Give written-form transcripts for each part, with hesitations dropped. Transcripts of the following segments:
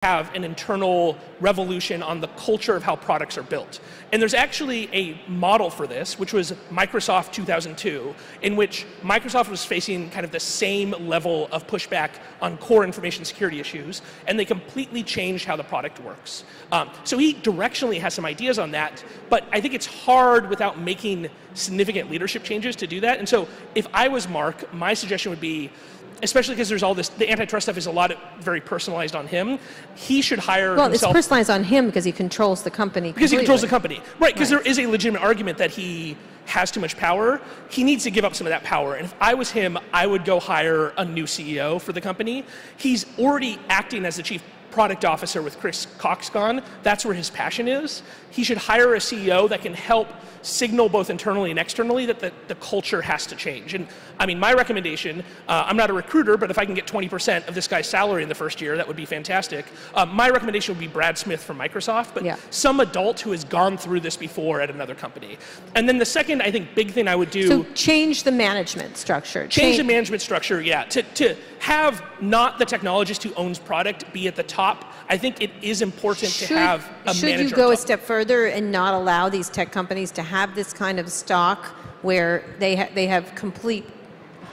have an internal revolution on the culture of how products are built. And there's actually a model for this, which was Microsoft 2002, in which Microsoft was facing kind of the same level of pushback on core information security issues, and they completely changed how the product works. So he directionally has some ideas on that, but I think it's hard without making significant leadership changes to do that. And so if I was Mark, my suggestion would be, especially because there's all this, the antitrust stuff is a lot of very personalized on him. He should hire himself. Well, it's personalized on him because he controls the company. Because he controls the company. Right, because there is a legitimate argument that he has too much power. He needs to give up some of that power. And if I was him, I would go hire a new CEO for the company. He's already acting as the chief product officer with Chris Coxcon. That's where his passion is. He should hire a CEO that can help signal both internally and externally that the culture has to change. And I mean, my recommendation, I'm not a recruiter, but if I can get 20% of this guy's salary in the first year, that would be fantastic. My recommendation would be Brad Smith from Microsoft, but some adult who has gone through this before at another company. And then the second, I think, big thing I would do— So change the management structure. Change the management structure, yeah. To have not the technologist who owns product be at the top. I think it is important to have a manager. Should you go a step further and not allow these tech companies to have this kind of stock where they have complete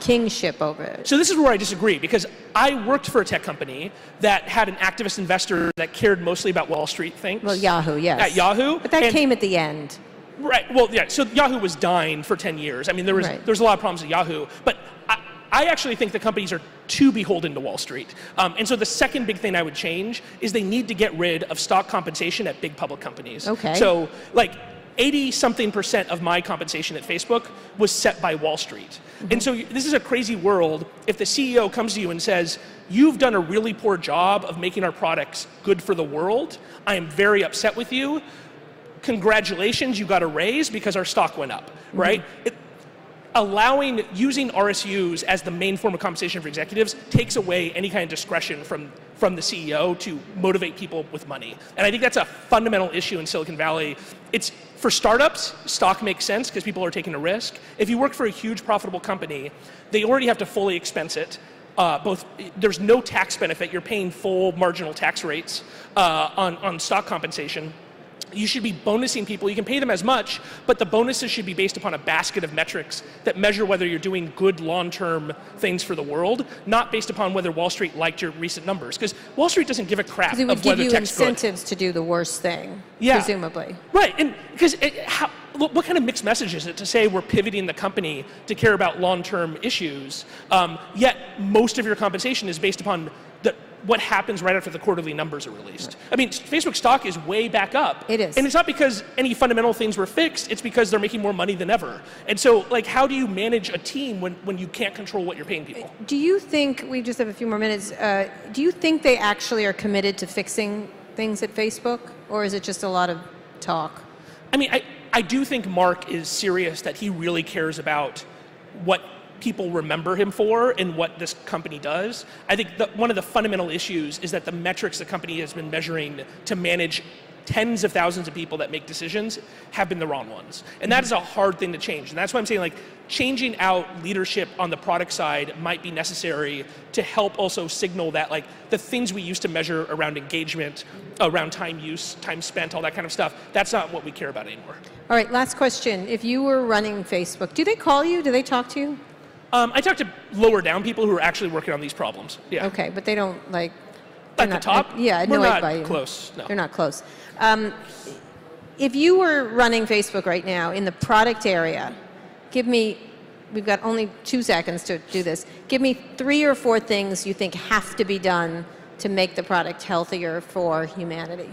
kingship over it? So this is where I disagree, because I worked for a tech company that had an activist investor that cared mostly about Wall Street things. Well, Yahoo, yes. At Yahoo. But that came at the end. Right, well, yeah, so Yahoo was dying for 10 years. I mean, there was a lot of problems at Yahoo, but I actually think the companies are too beholden to Wall Street. And so the second big thing I would change is they need to get rid of stock compensation at big public companies. Okay. So like 80-something% of my compensation at Facebook was set by Wall Street. And so this is a crazy world. If the CEO comes to you and says, you've done a really poor job of making our products good for the world, I am very upset with you. Congratulations, you got a raise because our stock went up, right? Using RSUs as the main form of compensation for executives takes away any kind of discretion from the CEO to motivate people with money. And I think that's a fundamental issue in Silicon Valley. It's for startups, stock makes sense because people are taking a risk. If you work for a huge profitable company, they already have to fully expense it. There's no tax benefit. You're paying full marginal tax rates on stock compensation. You should be bonusing people. You can pay them as much, but the bonuses should be based upon a basket of metrics that measure whether you're doing good long-term things for the world, not based upon whether Wall Street liked your recent numbers. Because Wall Street doesn't give a crap of whether tech's good. Because it would give you incentives to do the worst thing, presumably. Right, and because what kind of mixed message is it to say we're pivoting the company to care about long-term issues, yet most of your compensation is based upon what happens right after the quarterly numbers are released. I mean, Facebook stock is way back up. It is. And it's not because any fundamental things were fixed, it's because they're making more money than ever. And so, like, how do you manage a team when you can't control what you're paying people? Do you think, we just have a few more minutes, do you think they actually are committed to fixing things at Facebook? Or is it just a lot of talk? I mean, I do think Mark is serious that he really cares about what people remember him for and what this company does. I think one of the fundamental issues is that the metrics the company has been measuring to manage tens of thousands of people that make decisions have been the wrong ones. And that is a hard thing to change. And that's why I'm saying, like, changing out leadership on the product side might be necessary to help also signal that, like, the things we used to measure around engagement, around time use, time spent, all that kind of stuff, that's not what we care about anymore. All right, last question. If you were running Facebook, do they call you? Do they talk to you? I talk to lower down people who are actually working on these problems. Yeah. Okay, but they don't, like, at the top? Yeah, we're no, not close. No. They're not close. If you were running Facebook right now in the product area, we've got only 2 seconds to do this. Give me 3 or 4 things you think have to be done to make the product healthier for humanity.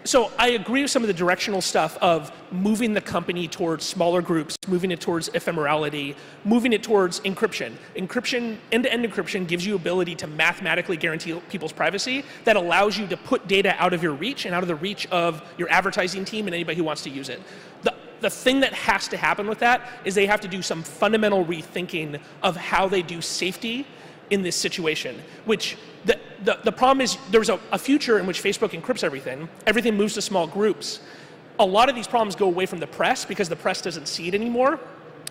So I agree with some of the directional stuff of moving the company towards smaller groups, moving it towards ephemerality, moving it towards encryption. Encryption, end-to-end encryption, gives you ability to mathematically guarantee people's privacy that allows you to put data out of your reach and out of the reach of your advertising team and anybody who wants to use it. The thing that has to happen with that is they have to do some fundamental rethinking of how they do safety in this situation, which the problem is there's a future in which Facebook encrypts everything. Everything moves to small groups. A lot of these problems go away from the press because the press doesn't see it anymore.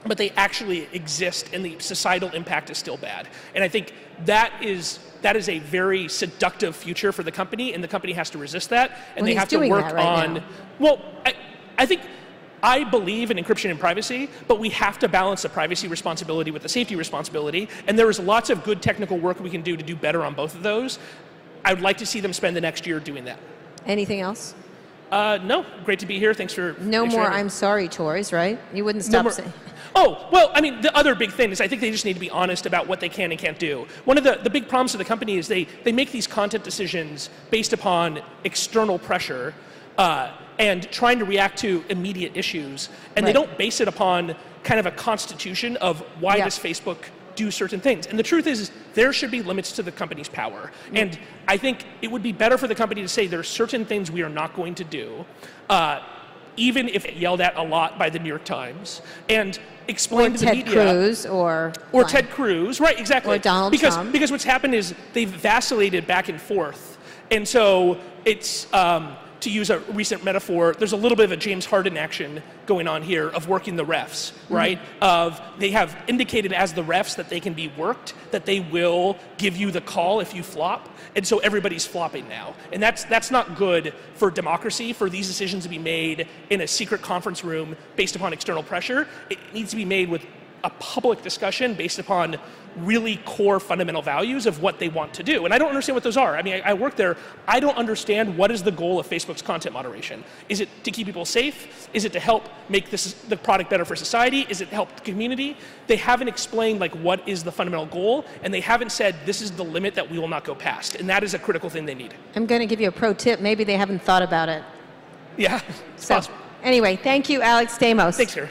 but they actually exist and the societal impact is still bad. And I think that is a very seductive future for the company, and the company has to resist that, and they have to work on, well, I believe in encryption and privacy, but we have to balance the privacy responsibility with the safety responsibility, and there is lots of good technical work we can do to do better on both of those. I would like to see them spend the next year doing that. Anything else? No, great to be here. Thanks for No more I'm sorry toys, right? You wouldn't stop saying. Oh, well, I mean, the other big thing is I think they just need to be honest about what they can and can't do. One of the big problems of the company is they make these content decisions based upon external pressure and trying to react to immediate issues, and they don't base it upon kind of a constitution of why does Facebook do certain things. And the truth is there should be limits to the company's power. And I think it would be better for the company to say there are certain things we are not going to do, even if yelled at a lot by the New York Times, and explain to the media. Ted Cruz or Ted Cruz, right, exactly. Or Donald Trump. Because what's happened is they've vacillated back and forth. And so it's, to use a recent metaphor, there's a little bit of a James Harden action going on here of working the refs, right? They have indicated as the refs that they can be worked, that they will give you the call if you flop, and so everybody's flopping now. And that's not good for democracy, for these decisions to be made in a secret conference room based upon external pressure. It needs to be made with a public discussion based upon really core fundamental values of what they want to do. And I don't understand what those are. I mean, I work there. I don't understand what is the goal of Facebook's content moderation. Is it to keep people safe? Is it to help make the product better for society? Is it to help the community? They haven't explained like what is the fundamental goal, and they haven't said this is the limit that we will not go past. And that is a critical thing they need. I'm going to give you a pro tip. Maybe they haven't thought about it. Yeah, it's possible. Anyway, thank you, Alex Stamos. Thanks, sir.